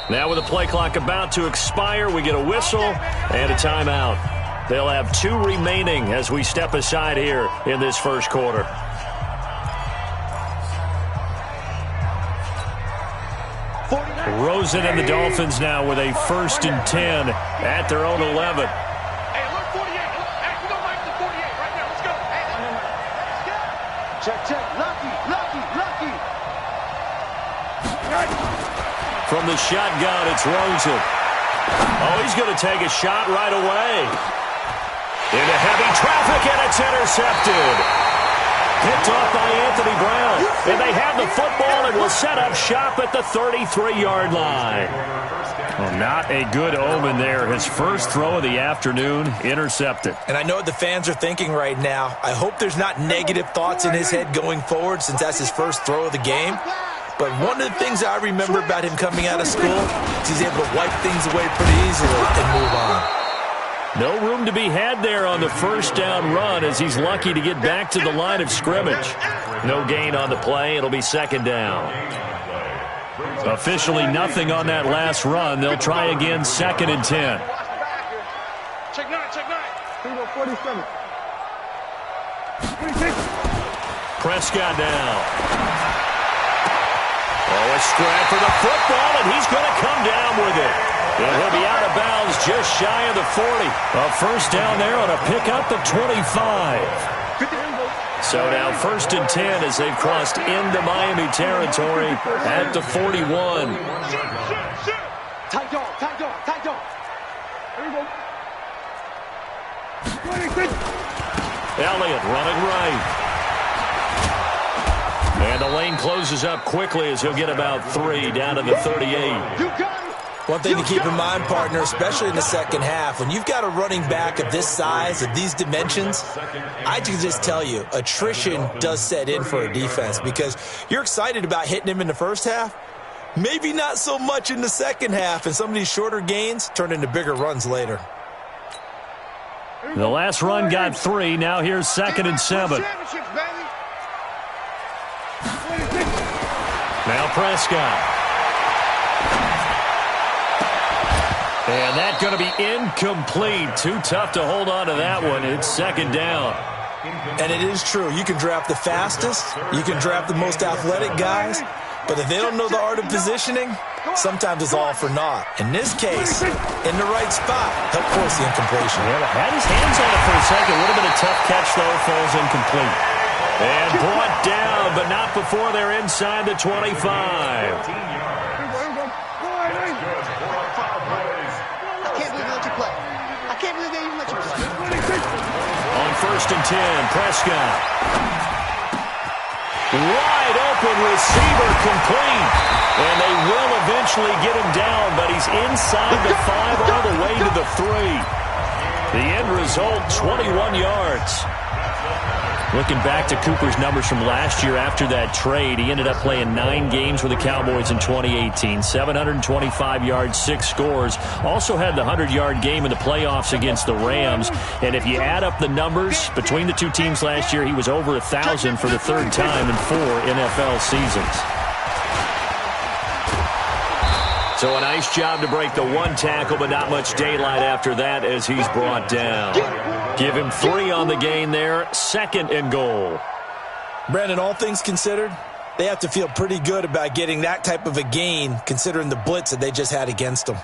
Now with the play clock about to expire, we get a whistle and a timeout. They'll have 2 remaining as we step aside here in this first quarter. Rosen and the Dolphins now with a 1st and 10 at their own 11. Hey, look, 48. Hey, we go right to 48 right now. Let's go. Check. Lucky. From the shotgun, it's Rosen. Oh, he's going to take a shot right away. Into heavy traffic, and it's intercepted. Picked off by Anthony Brown. And they have the football and will set up shop at the 33-yard line. Well, not a good omen there. His first throw of the afternoon, intercepted. And I know what the fans are thinking right now. I hope there's not negative thoughts in his head going forward since that's his first throw of the game. But one of the things I remember about him coming out of school is he's able to wipe things away pretty easily and move on. No room to be had there on the first down run as he's lucky to get back to the line of scrimmage. No gain on the play. It'll be 2nd down. Officially nothing on that last run. They'll try again 2nd and 10. Check 9. 47. Prescott now. Oh, a scrap for the football, and he's going to come down with it. And he'll be out of bounds just shy of the 40. A first down there on a pickup of 25. So now 1st and 10 as they've crossed into Miami territory at the 41. Tight dog. Here we go. Elliott running right. And the lane closes up quickly as he'll get about 3 down to the 38. One thing to keep in mind, partner, especially in the second half, when you've got a running back of this size, of these dimensions, I can just tell you, attrition does set in for a defense because you're excited about hitting him in the first half. Maybe not so much in the second half, and some of these shorter gains turn into bigger runs later. The last run got 3. Now here's 2nd and 7. Now Prescott. And that's going to be incomplete. Too tough to hold on to that one. It's 2nd down. And it is true. You can draft the fastest. You can draft the most athletic guys. But if they don't know the art of positioning, sometimes it's all for naught. In this case, in the right spot, help force the incompletion. Yeah, had his hands on it for a second. Would have been a tough catch, though. Falls incomplete. And brought down, but not before they're inside the 25. On 1st and 10, Prescott. Wide open receiver complete. And they will eventually get him down, but he's inside the 5 all the way to the 3. The end result, 21 yards. Looking back to Cooper's numbers from last year after that trade, he ended up playing 9 games with the Cowboys in 2018. 725 yards, 6 scores. Also had the 100-yard game in the playoffs against the Rams. And if you add up the numbers between the two teams last year, he was over 1,000 for the 3rd time in 4 NFL seasons. So a nice job to break the 1 tackle, but not much daylight after that as he's brought down. Give him 3 on the gain there. 2nd and goal. Brandon, all things considered, they have to feel pretty good about getting that type of a gain considering the blitz that they just had against them.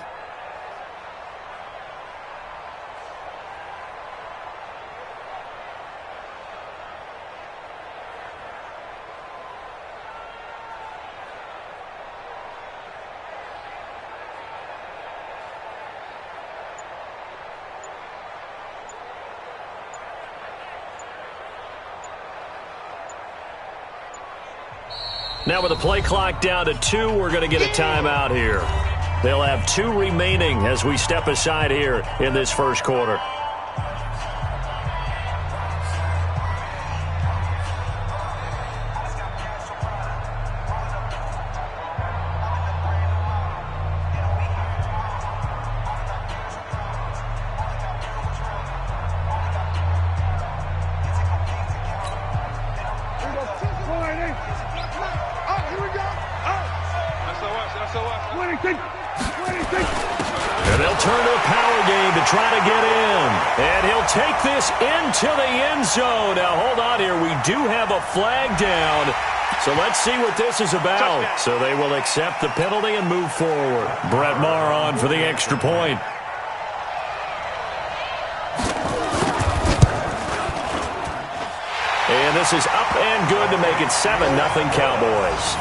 Now with the play clock down to 2, we're going to get a timeout here. They'll have 2 remaining as we step aside here in this first quarter. turn to a power game to try to get in. And he'll take this into the end zone. Now, hold on here. We do have a flag down. So let's see what this is about. So they will accept the penalty and move forward. Brett Maher on for the extra point. And this is up and good to make it 7-0 Cowboys.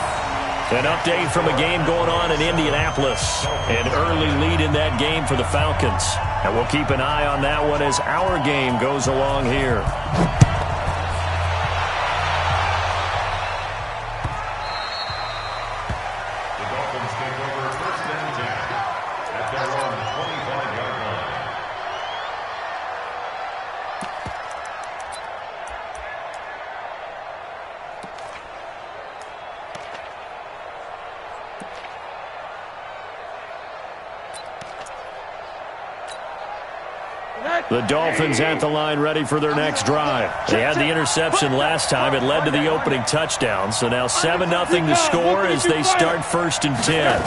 An update from a game going on in Indianapolis. An early lead in that game for the Falcons. And we'll keep an eye on that one as our game goes along here. The Dolphins take over first and 10 at their own 25-yard line. The Dolphins at the line ready for their next drive. They had the interception last time. It led to the opening touchdown. So now 7-0 to score as they start first and 10.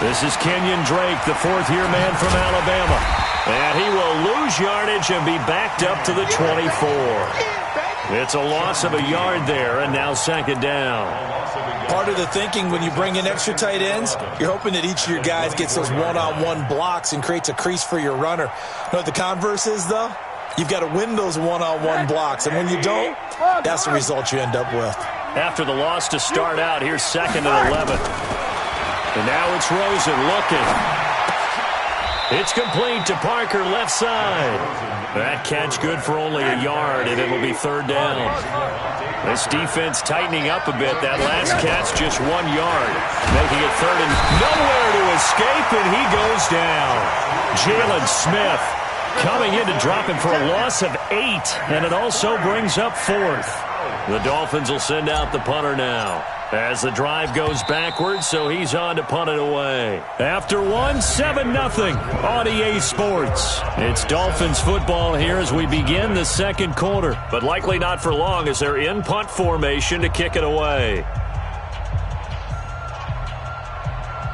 This is Kenyon Drake, the fourth-year man from Alabama. And he will lose yardage and be backed up to the 24. It's a loss of a yard there, and now second down. Part of the thinking when you bring in extra tight ends, you're hoping that each of your guys gets those one-on-one blocks and creates a crease for your runner. You know what the converse is, though? You've got to win those one-on-one blocks, and when you don't, that's the result you end up with. After the loss to start out, here's second and 11. And now it's Rosen looking. It's complete to Parker, left side. That catch good for only a yard, and it'll be third down. This defense tightening up a bit. That last catch, just 1 yard. Making it third and nowhere to escape, and he goes down. Jalen Smith coming in to drop him for a loss of 8, and it also brings up fourth. The Dolphins will send out the punter now. As the drive goes backwards, so he's on to punt it away. After 7-0 on EA Sports. It's Dolphins football here as we begin the second quarter. But likely not for long as they're in punt formation to kick it away.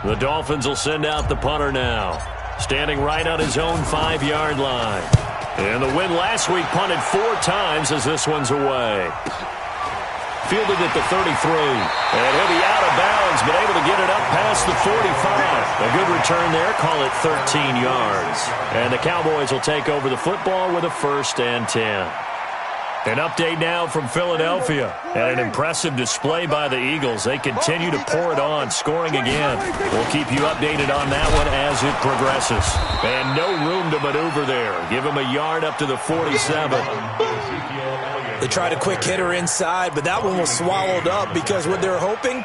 The Dolphins will send out the punter now. Standing right on his own 5-yard line. And the win last week punted 4 times as this one's away. Fielded at the 33. And he'll be out of bounds, but able to get it up past the 45. A good return there. Call it 13 yards. And the Cowboys will take over the football with a first and 10. An update now from Philadelphia. And an impressive display by the Eagles. They continue to pour it on, scoring again. We'll keep you updated on that one as it progresses. And no room to maneuver there. Give him a yard up to the 47. They tried a quick hitter inside, but that one was swallowed up because what they're hoping,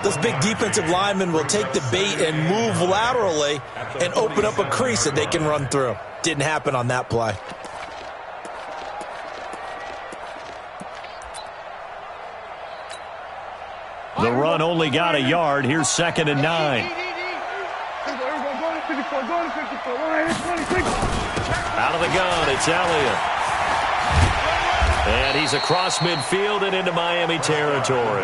those big defensive linemen will take the bait and move laterally and open up a crease that they can run through. Didn't happen on that play. The run only got a yard. Here's second and 9. Out of the gun, it's Elliott. And he's across midfield and into Miami territory.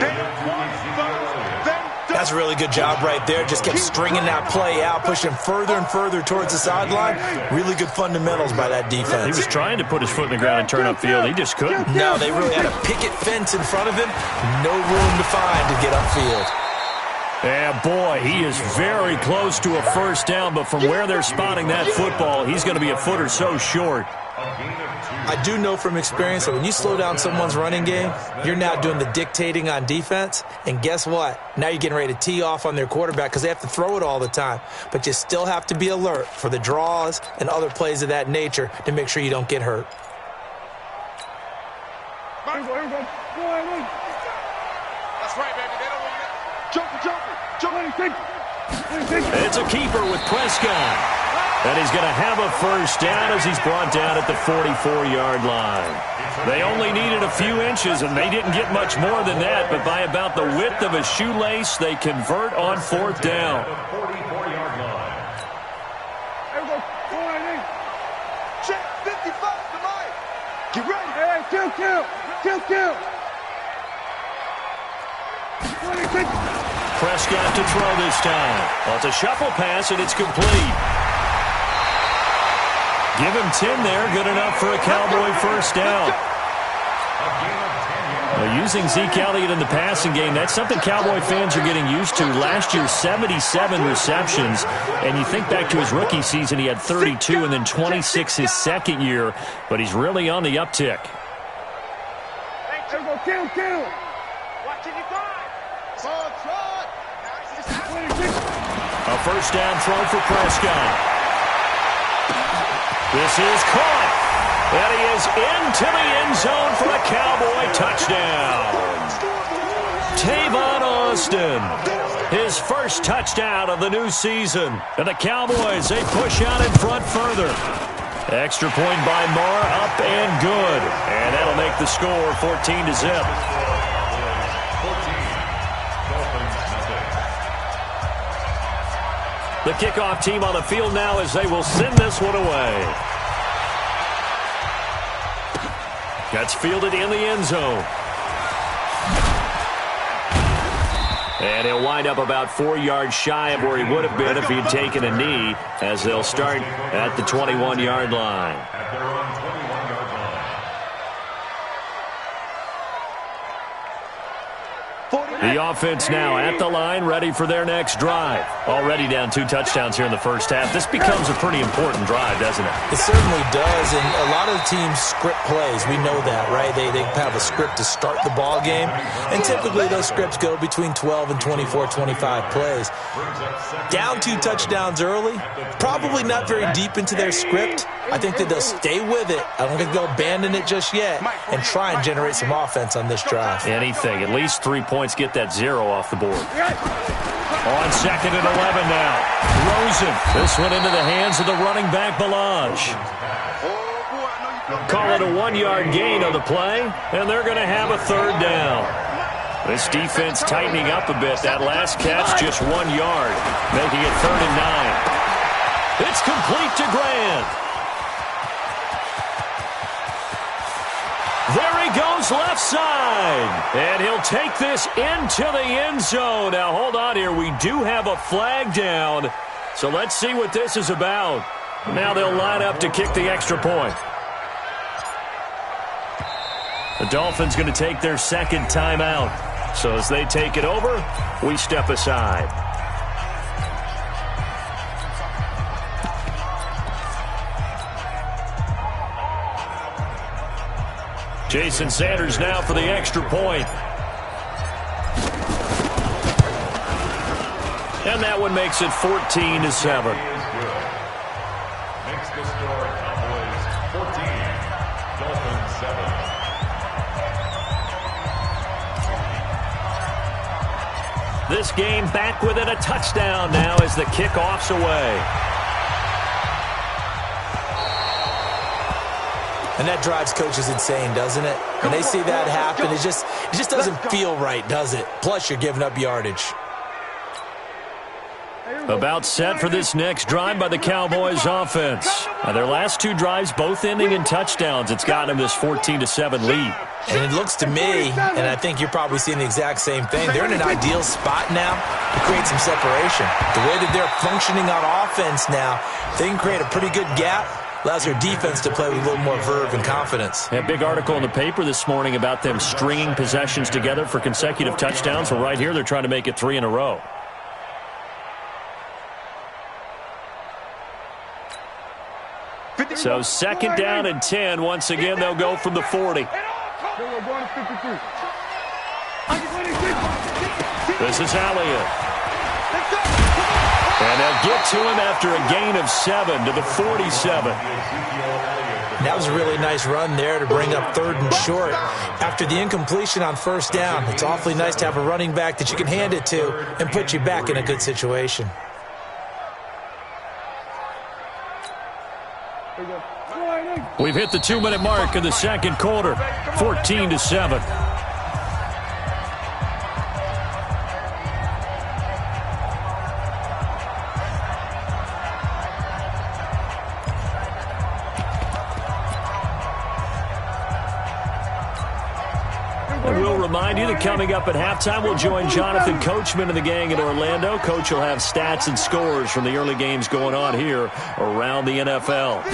That's a really good job right there. Just kept stringing that play out, pushing further and further towards the sideline. Really good fundamentals by that defense. He was trying to put his foot in the ground and turn upfield. He just couldn't. No, they really had a picket fence in front of him. No room to find to get upfield. Yeah, boy, he is very close to a first down, but from where they're spotting that football, he's going to be a foot or so short. I do know from experience that when you slow down someone's running game, you're now doing the dictating on defense. And guess what? Now you're getting ready to tee off on their quarterback because they have to throw it all the time. But you still have to be alert for the draws and other plays of that nature to make sure you don't get hurt. That's right, baby. They don't want it. Jumper. It's a keeper with Prescott. And he's going to have a first down as he's brought down at the 44-yard line. They only needed a few inches, and they didn't get much more than that. But by about the width of a shoelace, they convert on fourth down. Check 55 to Mike. Get ready. Hey, kill. Prescott to throw this time. Well, it's a shuffle pass, and it's complete. Give him 10 there. Good enough for a Cowboy first down. Well, using Zeke Elliott in the passing game, that's something Cowboy fans are getting used to. Last year, 77 receptions. And you think back to his rookie season, he had 32 and then 26 his second year. But he's really on the uptick. Kill. A first down throw for Prescott. This is caught. And he is into the end zone for a Cowboy touchdown. Tavon Austin, his first touchdown of the new season. And the Cowboys, they push out in front further. Extra point by Marr, up and good. And that'll make the score 14-0. The kickoff team on the field now as they will send this one away. That's fielded in the end zone. And he'll wind up about 4 yards shy of where he would have been if he had taken a knee, as they'll start at the 21-yard line. At their own 21-yard line. The offense now at the line, ready for their next drive. Already down 2 touchdowns here in the first half. This becomes a pretty important drive, doesn't it? It certainly does, and a lot of the teams script plays. We know that, right? They have a script to start the ball game, and typically those scripts go between 12 and 24, 25 plays. Down 2 touchdowns early, probably not very deep into their script. I think that they'll stay with it. I don't think they'll abandon it just yet and try and generate some offense on this drive. Anything. At least 3 points, get that 0 off the board. On 2nd and 11 now. Rosen. This one into the hands of the running back, Balaj. Call it a 1-yard gain on the play, and they're going to have a 3rd down. This defense tightening up a bit. That last catch, just 1 yard, making it 3rd and 9. It's complete to Grant. There he goes left side. And he'll take this into the end zone. Now, hold on here. We do have a flag down. So let's see what this is about. Now they'll line up to kick the extra point. The Dolphins going to take their 2nd timeout. So as they take it over, we step aside. Jason Sanders now for the extra point. And that one makes it 14-7. Makes the score Cowboys 14, Dolphins 7. This game back within a touchdown now as the kickoff's away. And that drives coaches insane, doesn't it? When they see that happen, it just doesn't feel right, does it? Plus, you're giving up yardage. About set for this next drive by the Cowboys offense. Now, their last 2 drives both ending in touchdowns. It's gotten them this 14-7 lead. And it looks to me, and I think you're probably seeing the exact same thing, they're in an ideal spot now to create some separation. The way that they're functioning on offense now, they can create a pretty good gap. Allows their defense to play with a little more verve and confidence. A big article in the paper this morning about them stringing possessions together for consecutive touchdowns. Well, right here, they're trying to make it 3 in a row. So 2nd down and 10. Once again, they'll go from the 40. This is Elliott. And they'll get to him after a gain of 7 to the 47. That was a really nice run there to bring up 3rd and short. After the incompletion on 1st down, it's awfully nice to have a running back that you can hand it to and put you back in a good situation. We've hit the 2-minute mark in the 2nd quarter, 14-7. remind you that coming up at halftime, we'll join Jonathan Coachman and the gang in Orlando. Coach will have stats and scores from the early games going on here around the NFL.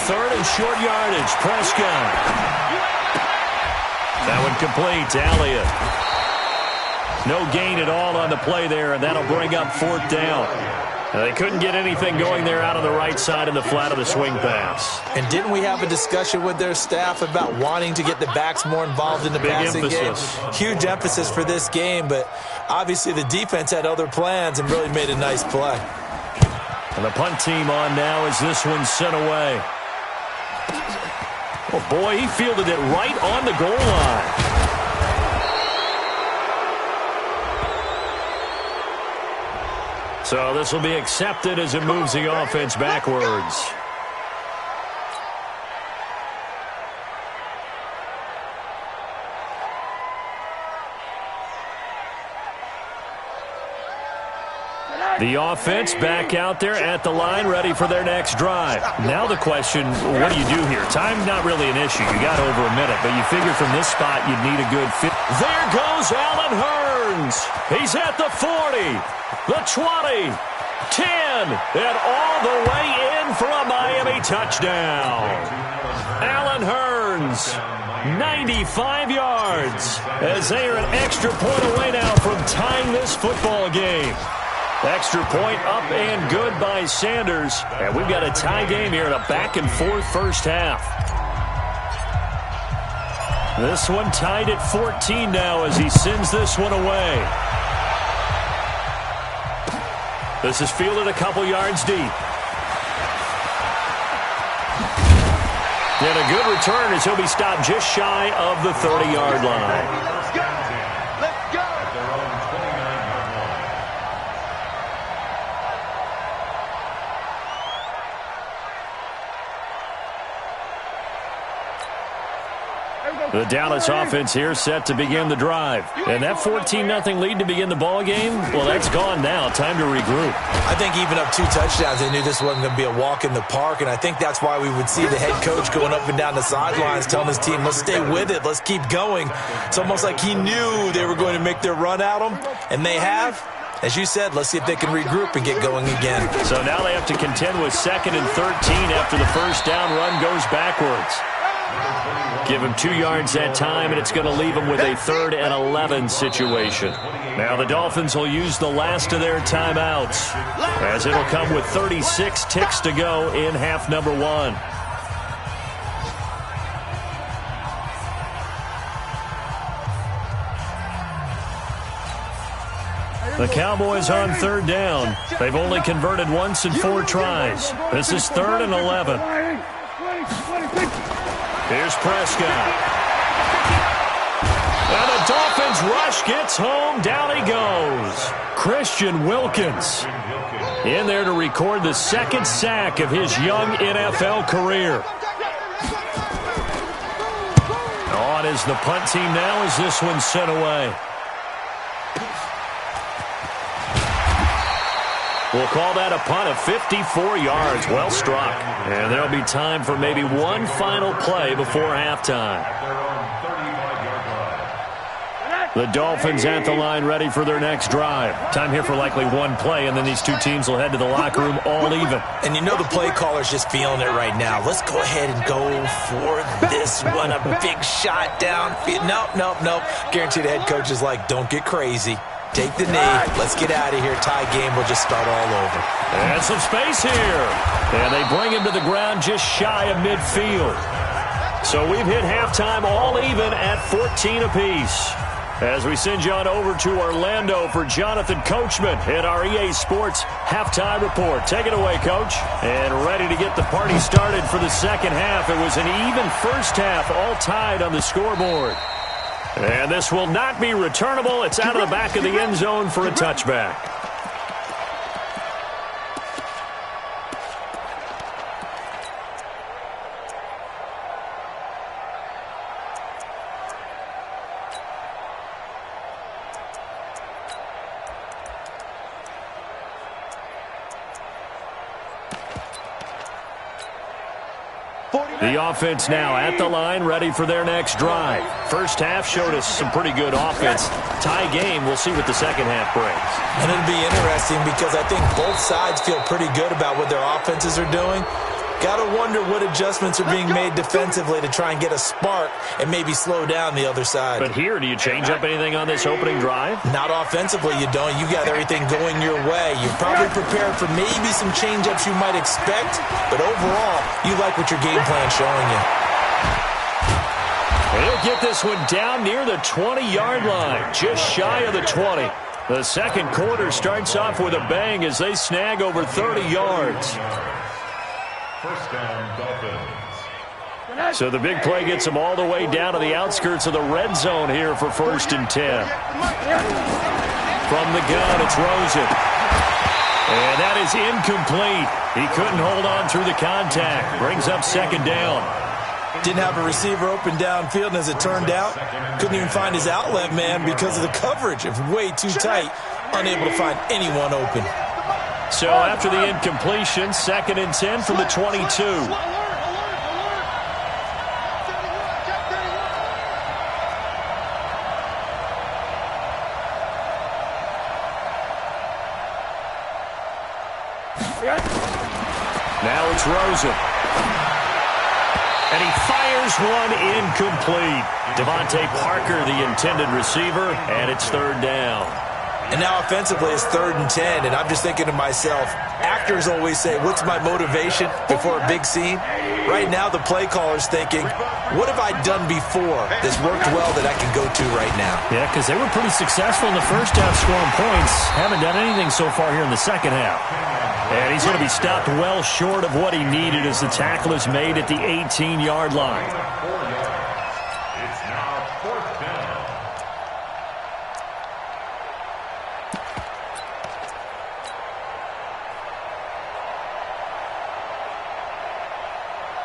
Third and short yardage, Prescott. That one complete to Elliott. No gain at all on the play there, and that'll bring up fourth down. They couldn't get anything going there out on the right side in the flat of the swing pass. And didn't we have a discussion with their staff about wanting to get the backs more involved in the passing game? Huge emphasis for this game, but obviously the defense had other plans and really made a nice play. And the punt team on now as this one's sent away. Oh, boy, he fielded it right on the goal line. So this will be accepted as it moves the offense backwards. The offense back out there at the line, ready for their next drive. Now the question, what do you do here? Time's not really an issue. You got over a minute, but you figure from this spot you'd need a good fit. There goes Allen Hurns. He's at the 40, the 20, 10, and all the way in for a Miami touchdown. Allen Hurns, 95 yards, as they are an extra point away now from tying this football game. Extra point up and good by Sanders. And we've got a tie game here in a back-and-forth first half. This one tied at 14 now as he sends this one away. This is fielded a couple yards deep. And a good return as he'll be stopped just shy of the 30-yard line. The Dallas offense here set to begin the drive. And that 14-0 lead to begin the ball game, well, that's gone now. Time to regroup. I think even up 2 touchdowns, they knew this wasn't going to be a walk in the park, and I think that's why we would see the head coach going up and down the sidelines telling his team, let's stay with it, let's keep going. It's almost like he knew they were going to make their run at him, and they have. As you said, let's see if they can regroup and get going again. So now they have to contend with 2nd and 13 after the first down run goes backwards. Give him 2 yards that time, and it's going to leave him with a 3rd and 11 situation. Now the Dolphins will use the last of their timeouts, as it'll come with 36 ticks to go in half number 1. The Cowboys on 3rd down. They've only converted once in 4 tries. This is 3rd and 11. Here's Prescott. And the Dolphins rush gets home. Down he goes. Christian Wilkins in there to record the 2nd sack of his young NFL career. On is the punt team now as this one's sent away. We'll call that a punt of 54 yards. Well struck. And there'll be time for maybe one final play before halftime. The Dolphins at the line ready for their next drive. Time here for likely one play, and then these two teams will head to the locker room all even. And you know the play caller's just feeling it right now. Let's go ahead and go for this one. A big shot downfield. Nope. Guarantee the head coach is like, don't get crazy. Take the knee. Let's get out of here. Tie game will just start all over. And some space here. And they bring him to the ground just shy of midfield. So we've hit halftime all even at 14 apiece. As we send you on over to Orlando for Jonathan Coachman in our EA Sports Halftime Report. Take it away, Coach. And ready to get the party started for the second half. It was an even first half, all tied on the scoreboard. And this will not be returnable. It's out of the back of the end zone for a touchback. The offense now at the line, ready for their next drive. First half showed us some pretty good offense. Tie game, we'll see what the second half brings. And it'll be interesting because I think both sides feel pretty good about what their offenses are doing. Got to wonder what adjustments are being made defensively to try and get a spark and maybe slow down the other side. But here, do you change up anything on this opening drive? Not offensively, you don't. You got everything going your way. You're probably prepared for maybe some change-ups you might expect, but overall, you like what your game plan's showing you. He'll get this one down near the 20-yard line, just shy of the 20. The second quarter starts off with a bang as they snag over 30 yards. First down, Dolphins. So the big play gets them all the way down to the outskirts of the red zone here for 1st and 10. From the gun, it's Rosen. And that is incomplete. He couldn't hold on through the contact. Brings up 2nd down. Didn't have a receiver open downfield, and as it turned out, couldn't even find his outlet man because of the coverage. It was way too tight, unable to find anyone open. So after the incompletion, 2nd and 10 from the 22. Now it's Rosen. And he fires one incomplete. Devontae Parker, the intended receiver, and it's 3rd down. And now offensively it's 3rd and 10, and I'm just thinking to myself, actors always say, what's my motivation before a big scene? Right now the play caller's thinking, what have I done before that's worked well that I can go to right now? Yeah, because they were pretty successful in the first half scoring points. Haven't done anything so far here in the second half. And he's going to be stopped well short of what he needed as the tackle is made at the 18-yard line. It's now 4th down.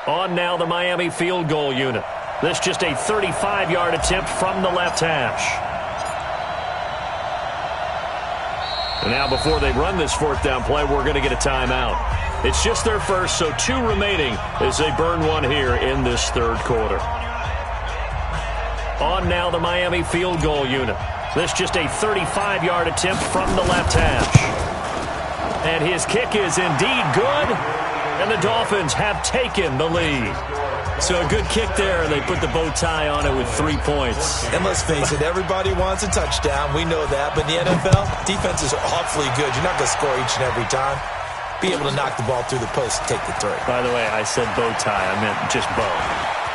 On now the Miami field goal unit. This just a 35-yard attempt from the left hash. And now before they run this 4th down play, we're going to get a timeout. It's just their first, so 2 remaining as they burn one here in this 3rd quarter. On now the Miami field goal unit. This just a 35-yard attempt from the left hash. And his kick is indeed good. And the Dolphins have taken the lead. So a good kick there, and they put the bow tie on it with 3 points. And let's face it, everybody wants a touchdown. We know that. But in the NFL, defenses are awfully good. You're not going to score each and every time. Be able to knock the ball through the post and take the 3. By the way, I said bow tie. I meant just bow.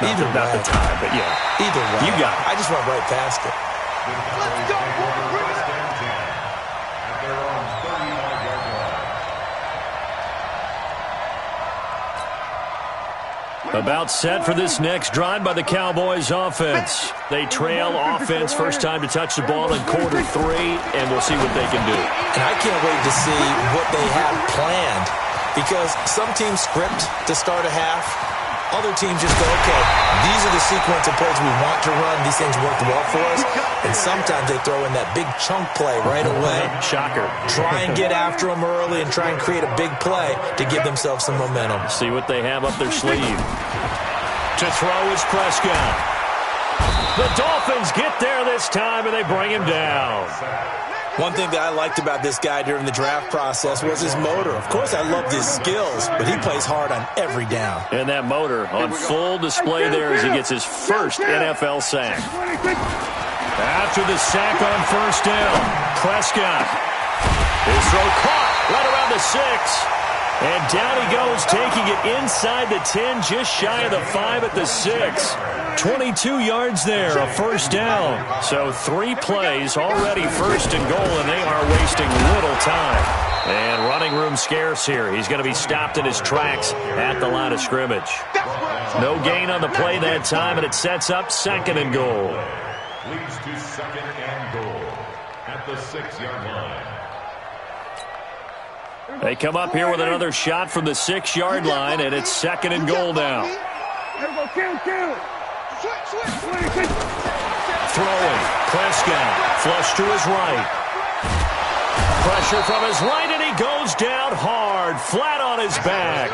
Not the tie, but yeah. Either way. You got it. I just went right past it. Let's go, First and 10 at their own 35-yard line. About set for this next drive by the Cowboys offense. They trail offense first time to touch the ball in quarter 3, and we'll see what they can do. And I can't wait to see what they have planned, because some teams script to start a half. Other teams just go, okay, these are the sequence of plays we want to run. These things work well for us. And sometimes they throw in that big chunk play right away. Shocker. Try and get after them early and try and create a big play to give themselves some momentum. See what they have up their sleeve. To throw is Prescott. The Dolphins get there this time, and they bring him down. One thing that I liked about this guy during the draft process was his motor. Of course, I loved his skills, but he plays hard on every down. And that motor on full display there as he gets his first NFL sack. After the sack on 1st down, Prescott. His throw caught right around the 6. And down he goes, taking it inside the 10, just shy of the 5 at the 6. 22 yards there, a 1st down. So 3 plays, already 1st and goal, and they are wasting little time. And running room scarce here. He's going to be stopped in his tracks at the line of scrimmage. No gain on the play that time, and it sets up 2nd and goal. Leads to 2nd and goal at the 6-yard line. They come up here with another shot from the 6-yard line, and it's 2nd and goal now. Throwing, Prescott, flush to his right. Pressure from his right, and he he goes down hard, flat on his back.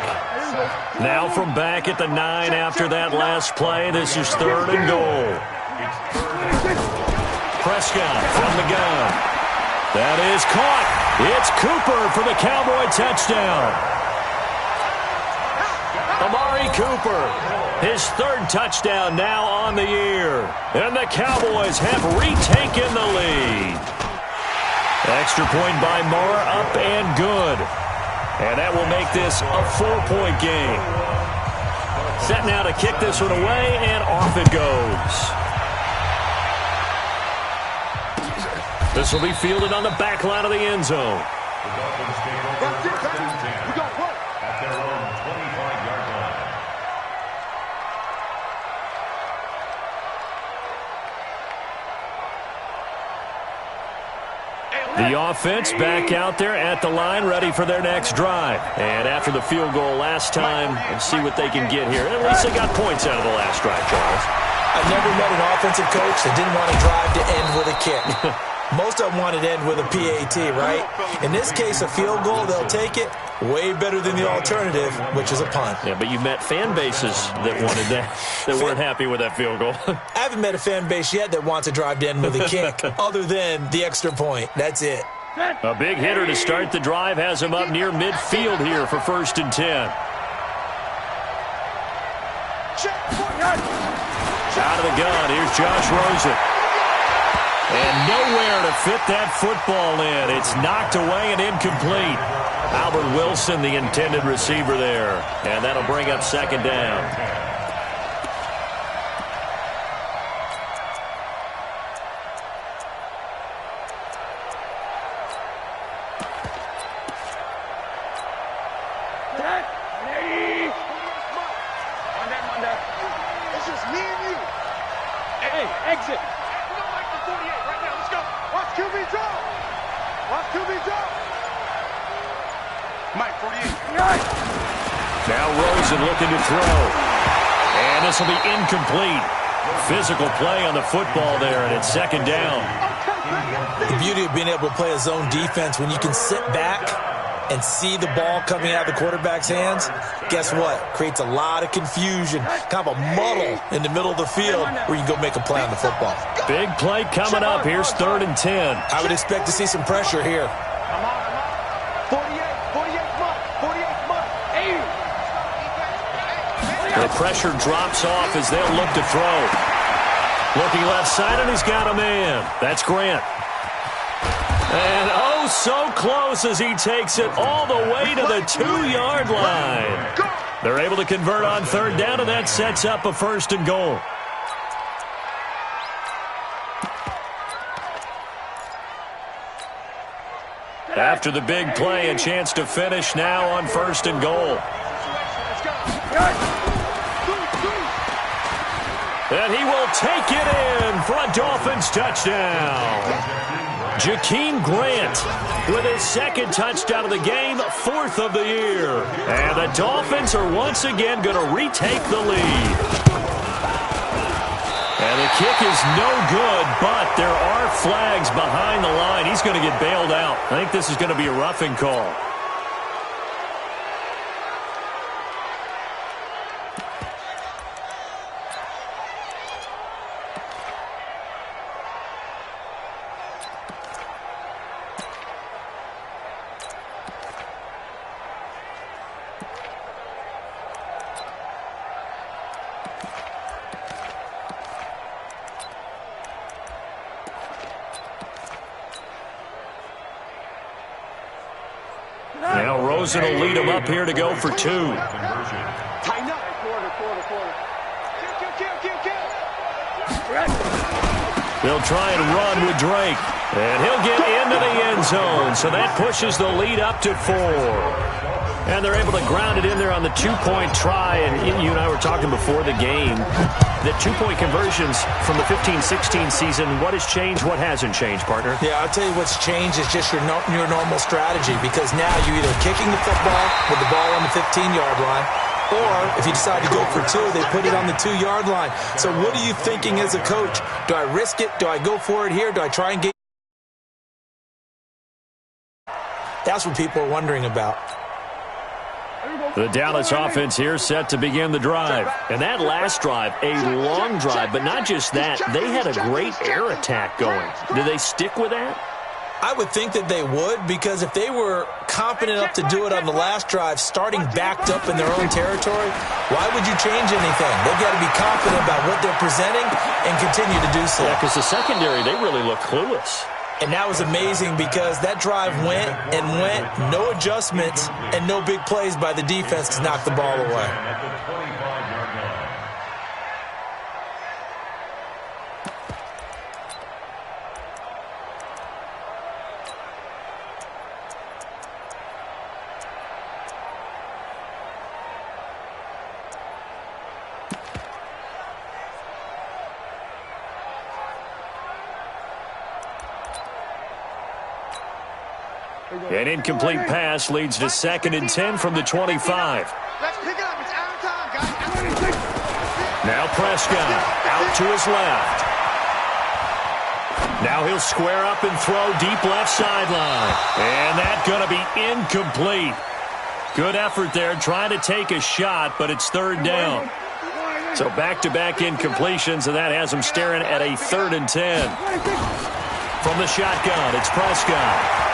Now from back at the 9 after that last play, this is 3rd and goal. Prescott from the gun. That is caught. It's Cooper for the Cowboy touchdown. Amari Cooper, his 3rd touchdown now on the year. And the Cowboys have retaken the lead. Extra point by Moore, up and good. And that will make this a 4-point game. Set now to kick this one away, and off it goes. This will be fielded on the back line of the end zone. The Dolphins take over 1st and 10 at their own 25-yard line. The offense back out there at the line, ready for their next drive. And after the field goal last time, we'll see what they can get here. At least they got points out of the last drive, Charles. I've never met an offensive coach that didn't want to drive to end with a kick. Most of them wanted to end with a PAT, right? In this case, a field goal, they'll take it. Way better than the alternative, which is a punt. Yeah, but you've met fan bases that wanted that, that weren't happy with that field goal. I haven't met a fan base yet that wants to drive to end with a kick, other than the extra point. That's it. A big hitter to start the drive has him up near midfield here for 1st and 10. Out of the gun, here's Josh Rosen. And nowhere to fit that football in. It's knocked away and incomplete. Albert Wilson, the intended receiver there. And that'll bring up 2nd down. It's just me and you. Hey, exit. We don't like the 48 right now. Let's go. Watch QB draw. Watch QB draw. Mike, 48. Now Rosen looking to throw. And this will be incomplete. Physical play on the football there, and it's 2nd down. The beauty of being able to play a zone defense when you can sit back and see the ball coming out of the quarterback's hands, guess what? Creates a lot of confusion, kind of a muddle in the middle of the field where you can go make a play on the football. Big play coming up. Here's 3rd and 10. I would expect to see some pressure here. 48 month. The pressure drops off as they'll look to throw. Looking left side, and he's got a man. That's Grant. And oh, so close as he takes it all the way to the 2-yard line. They're able to convert on 3rd down, and that sets up a 1st and goal. After the big play, a chance to finish now on 1st and goal. And he will take it in for a Dolphins touchdown. Jakeem Grant with his 2nd touchdown of the game, 4th of the year. And the Dolphins are once again going to retake the lead. And the kick is no good, but there are flags behind the line. He's going to get bailed out. I think this is going to be a roughing call. Now Rosen will lead him up here to go for 2. Tighten up. Quarter. They'll try and run with Drake. And he'll get into the end zone. So that pushes the lead up to 4. And they're able to ground it in there on the 2-point try. And you and I were talking before the game. The 2-point conversions from the 15-16 season, what has changed, what hasn't changed, partner? Yeah, I'll tell you what's changed is just your normal strategy, because now you're either kicking the football with the ball on the 15-yard line, or if you decide to go for 2, they put it on the 2-yard line. So what are you thinking as a coach? Do I risk it? Do I go for it here? Do I try and get... That's what people are wondering about. The Dallas offense here set to begin the drive. And that last drive, a long drive, but not just that. They had a great air attack going. Do they stick with that? I would think that they would, because if they were confident enough to do it on the last drive, starting backed up in their own territory, why would you change anything? They've got to be confident about what they're presenting and continue to do so. Yeah, because the secondary, they really look clueless. And that was amazing because that drive went and went, no adjustments and no big plays by the defense to knock the ball away. An incomplete pass leads to 2nd and 10 from the 25. Let's pick it up. It's out of time, guys. Now Prescott out to his left. Now he'll square up and throw deep left sideline. And that's going to be incomplete. Good effort there trying to take a shot, but it's 3rd down. So back-to-back incompletions, and that has him staring at a 3rd and 10. From the shotgun, it's Prescott.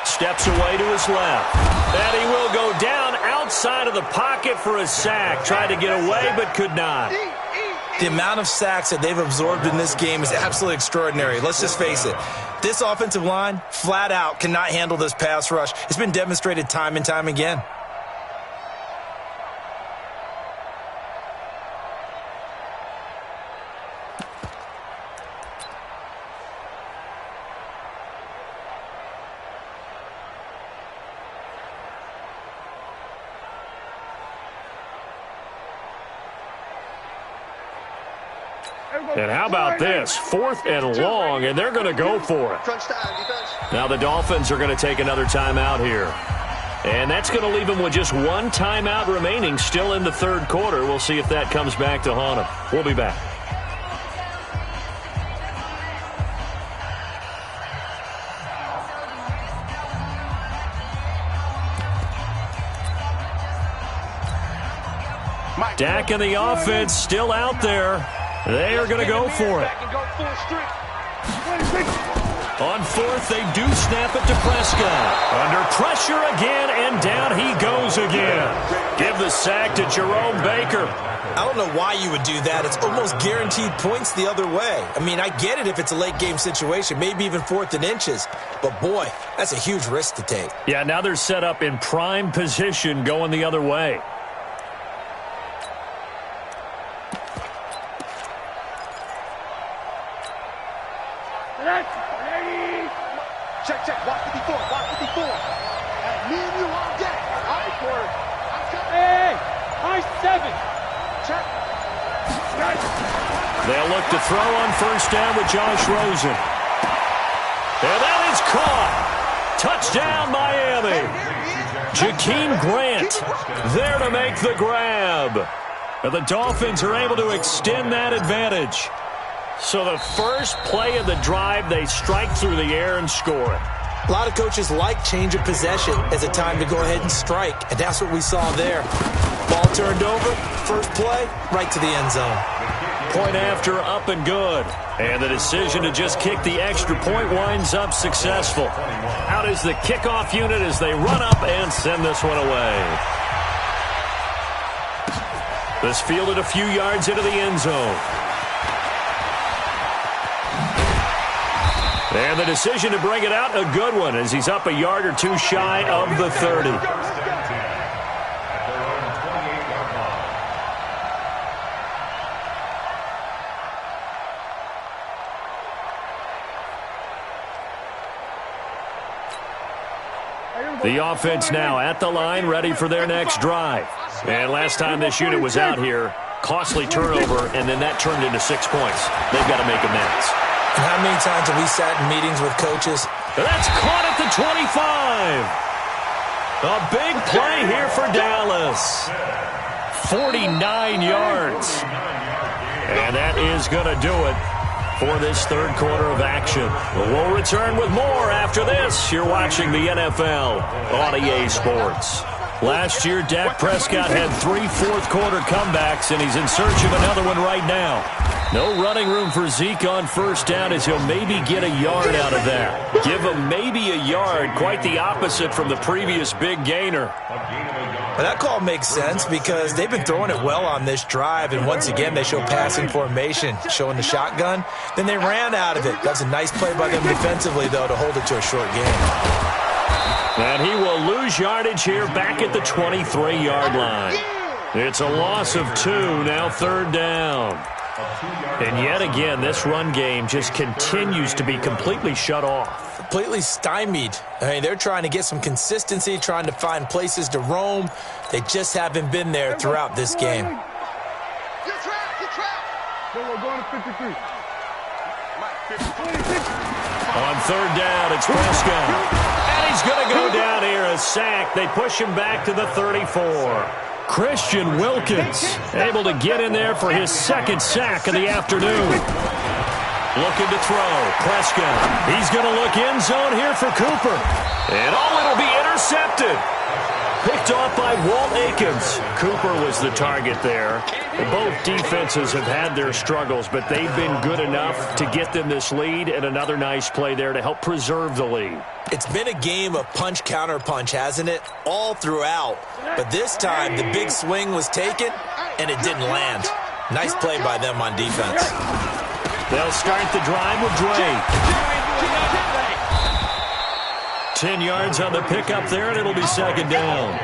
Steps away to his left. And he will go down outside of the pocket for a sack. Tried to get away, but could not. The amount of sacks that they've absorbed in this game is absolutely extraordinary. Let's just face it. This offensive line, flat out, cannot handle this pass rush. It's been demonstrated time and time again. And how about this? 4th and long, and they're going to go for it. Now the Dolphins are going to take another timeout here. And that's going to leave them with just one timeout remaining still in the 3rd quarter. We'll see if that comes back to haunt them. We'll be back. Dak and the offense still out there. They are going to go for it. On 4th, they do snap it to Prescott. Under pressure again, and down he goes again. Give the sack to Jerome Baker. I don't know why you would do that. It's almost guaranteed points the other way. I mean, I get it if it's a late-game situation, maybe even 4th and inches. But, boy, that's a huge risk to take. Yeah, now they're set up in prime position going the other way. Check. Watch 54. Me and you all day. All right, quarter. Hey, high 7. Check. They'll look to throw on 1st down with Josh Rosen. And that is caught. Touchdown, Miami. Jakeem Grant there to make the grab. And the Dolphins are able to extend that advantage. So the first play of the drive, they strike through the air and score it. A lot of coaches like change of possession as a time to go ahead and strike, and that's what we saw there. Ball turned over, first play, right to the end zone. Point after, up and good. And the decision to just kick the extra point winds up successful. Out is the kickoff unit as they run up and send this one away. This fielded a few yards into the end zone. And the decision to bring it out, a good one, as he's up a yard or two shy of the 30. The offense now at the line, ready for their next drive. And last time this unit was out here, costly turnover, and then that turned into 6 points. They've got to make amends. And how many times have we sat in meetings with coaches? That's caught at the 25. A big play here for Dallas. 49 yards. And that is going to do it for this third quarter of action. We'll return with more after this. You're watching the NFL on EA Sports. Last year, Dak Prescott had 3 fourth-quarter comebacks, and he's in search of another one right now. No running room for Zeke on first down as he'll maybe get a yard out of that. Give him maybe a yard, quite the opposite from the previous big gainer. Well, that call makes sense because they've been throwing it well on this drive, and once again they show passing formation, showing the shotgun. Then they ran out of it. That's a nice play by them defensively, though, to hold it to a short game. And he will lose yardage here back at the 23-yard line. It's a loss of 2, now third down. And yet again, this run game just continues to be completely shut off. Completely stymied. I mean, they're trying to get some consistency, trying to find places to roam. They just haven't been there throughout this game. Get trapped. We're going to 53. On third down, it's Prescott. And he's going to go down here, a sack. They push him back to the 34. Christian Wilkins able to get in there for his second sack of the afternoon. Looking to throw. Prescott. He's going to look end zone here for Cooper. And it'll be intercepted. Picked off by Walt Aikens. Cooper was the target there. Both defenses have had their struggles, but they've been good enough to get them this lead, and another nice play there to help preserve the lead. It's been a game of punch-counter-punch, hasn't it? All throughout. But this time, the big swing was taken, and it didn't land. Nice play by them on defense. They'll start the drive with Drake. 10 yards on the pickup there, and it'll be second down.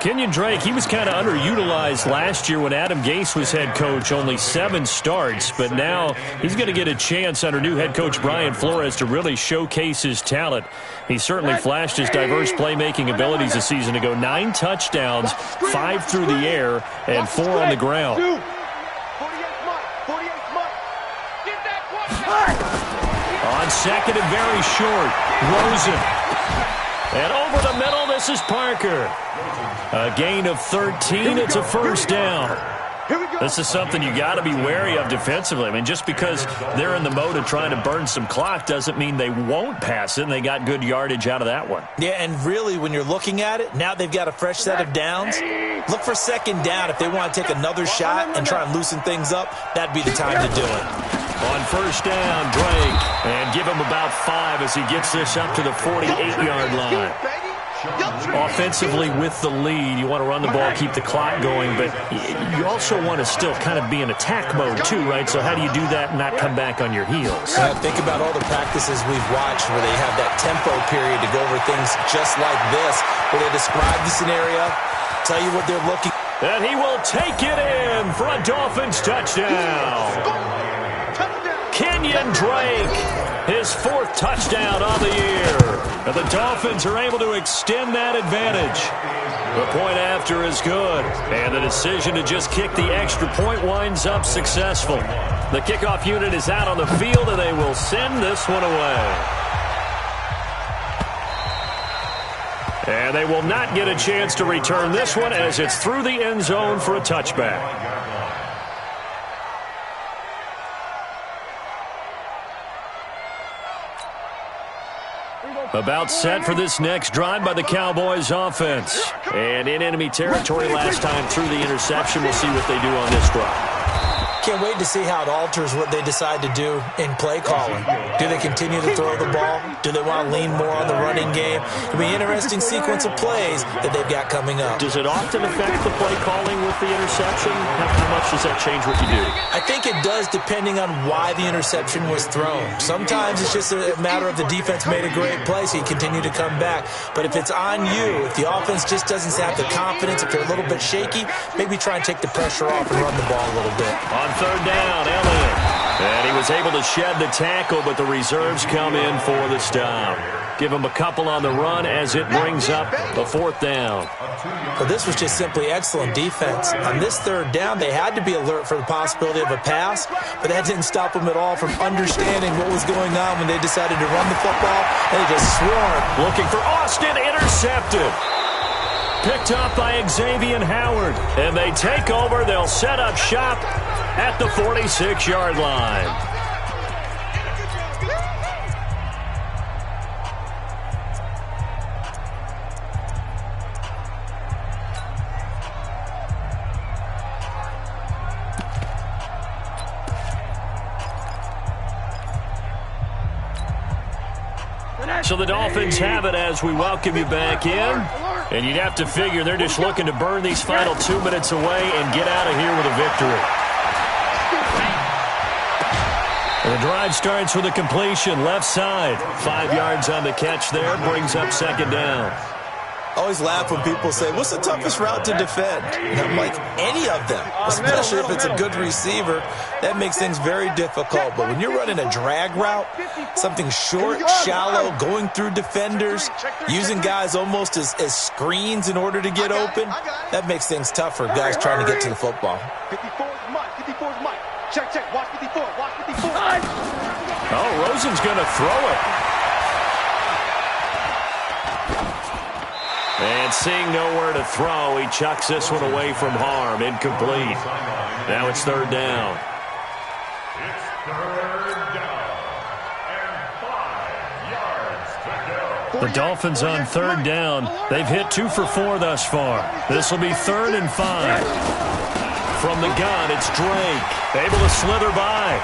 Kenyon Drake, he was kind of underutilized last year when Adam Gase was head coach, only 7 starts, but now he's going to get a chance under new head coach Brian Flores to really showcase his talent. He certainly flashed his diverse playmaking abilities a season ago. 9 touchdowns, 5 through the air, and 4 on the ground. On second and very short, Rosen. And over the middle, this is Parker. A gain of 13, it's a first down. This is something you got to be wary of defensively. I mean, just because they're in the mode of trying to burn some clock doesn't mean they won't pass it, and they got good yardage out of that one. Yeah, and really, when you're looking at it, now they've got a fresh set of downs. Look for second down. If they want to take another shot and try and loosen things up, that'd be the time to do it. On first down, Drake, and give him about 5 as he gets this up to the 48-yard line. Offensively with the lead, you want to run the ball, keep the clock going, but you also want to still kind of be in attack mode too, right? So how do you do that and not come back on your heels? Think about all the practices we've watched where they have that tempo period to go over things just like this, where they describe the scenario, tell you what they're looking. And he will take it in for a Dolphins touchdown. Kenyon Drake, his 4th touchdown on the year. And the Dolphins are able to extend that advantage. The point after is good. And the decision to just kick the extra point winds up successful. The kickoff unit is out on the field, and they will send this one away. And they will not get a chance to return this one as it's through the end zone for a touchback. About set for this next drive by the Cowboys offense. And in enemy territory last time through the interception. We'll see what they do on this drive. Can't wait to see how it alters what they decide to do in play calling. Do they continue to throw the ball? Do they want to lean more on the running game? It'll be an interesting sequence of plays that they've got coming up. Does it often affect the play calling with the interception? How much does that change what you do? I think it does depending on why the interception was thrown. Sometimes it's just a matter of the defense made a great play, so you continue to come back. But if it's on you, if the offense just doesn't have the confidence, if they're a little bit shaky, maybe try and take the pressure off and run the ball a little bit. On third down, Elliott. And he was able to shed the tackle, but the reserves come in for the stop. Give him a couple on the run as it brings up a 4th down. But this was just simply excellent defense. On this third down, they had to be alert for the possibility of a pass, but that didn't stop them at all from understanding what was going on when they decided to run the football, and they just swarmed. Looking for Austin, intercepted. Picked up by Xavier Howard. And they take over. They'll set up shop at the 46-yard line. So the Dolphins have it as we welcome you back in. And you'd have to figure they're just looking to burn these final 2 minutes away and get out of here with a victory. And the drive starts with a completion, left side. 5 yards on the catch there, brings up second down. I always laugh when people say, what's the toughest route to defend? And I'm like, any of them, especially if it's a good receiver. That makes things very difficult. But when you're running a drag route, something short, shallow, going through defenders, using guys almost as screens in order to get open, that makes things tough for guys trying to get to the football. 54 is Mike. 54 is Mike. Check, check. Watch 54. Watch 54. Oh, Rosen's going to throw it. And seeing nowhere to throw, he chucks this one away from harm. Incomplete. Now it's third down. It's third down and 5 yards to go. The Dolphins on third down. They've hit 2 for 4 thus far. This will be 3rd and 5. From the gun, it's Drake. Able to slither by.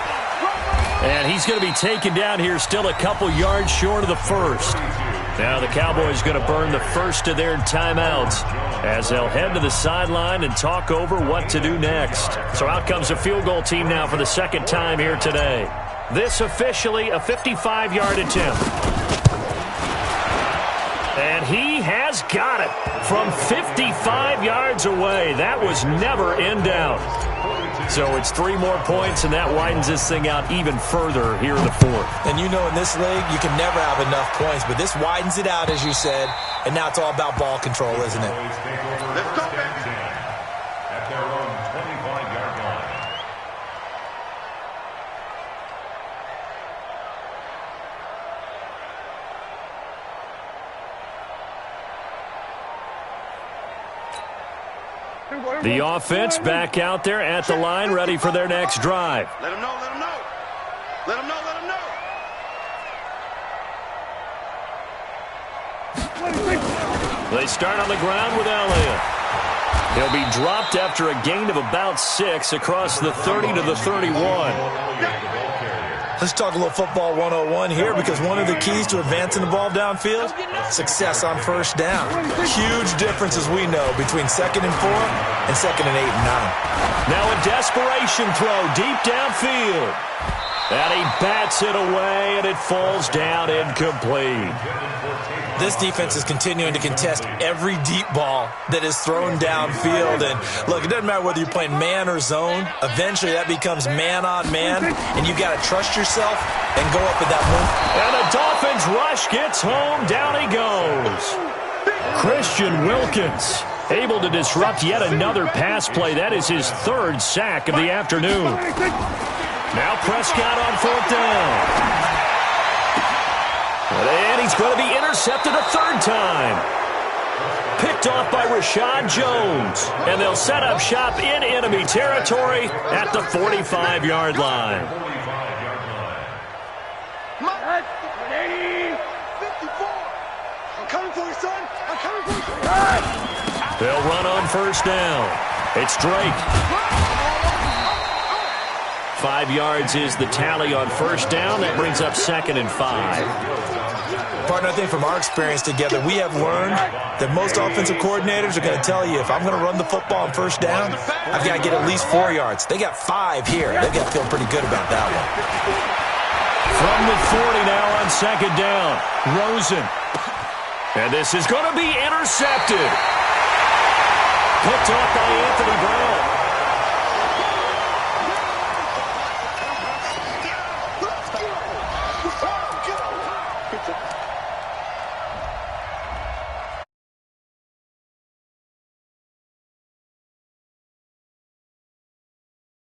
And he's going to be taken down here, still a couple yards short of the first. Now the Cowboys going to burn the first of their timeouts as they'll head to the sideline and talk over what to do next. So out comes a field goal team now for the second time here today. This officially a 55-yard attempt. And he has got it from 55 yards away. That was never in doubt. So it's 3 more points, and that widens this thing out even further here in the fourth. And you know in this league, you can never have enough points, but this widens it out, as you said, and now it's all about ball control, isn't it? Let's go, baby. At their own 25-yard line. The offense back out there at the line, ready for their next drive. Let him know, let him know. Let him know, let him know. They start on the ground with Elliott. He'll be dropped after a gain of about 6 across the 30 to the 31. Let's talk a little football 101 here, because one of the keys to advancing the ball downfield, success on first down. Huge difference, as we know, between 2nd and 4 and 2nd and 8 and 9. Now a desperation throw deep downfield. And he bats it away, and it falls down incomplete. This defense is continuing to contest every deep ball that is thrown downfield. And look, it doesn't matter whether you're playing man or zone. Eventually, that becomes man on man, and you've got to trust yourself and go up at that move. And the Dolphins rush gets home. Down he goes. Christian Wilkins able to disrupt yet another pass play. That is his 3rd sack of the afternoon. Now Prescott on 4th down. And he's going to be intercepted a 3rd time. Picked off by Rashad Jones. And they'll set up shop in enemy territory at the 45-yard line. 54. I'm coming for you, son. I'm coming for you. They'll run on first down. It's Drake. 5 yards is the tally on first down. That brings up 2nd and 5. Partner, I think from our experience together, we have learned that most offensive coordinators are going to tell you, if I'm going to run the football on first down, I've got to get at least 4 yards. They got 5 here. They've got to feel pretty good about that one. From the 40 now on 2nd down, Rosen. And this is going to be intercepted. Picked off by Anthony Brown.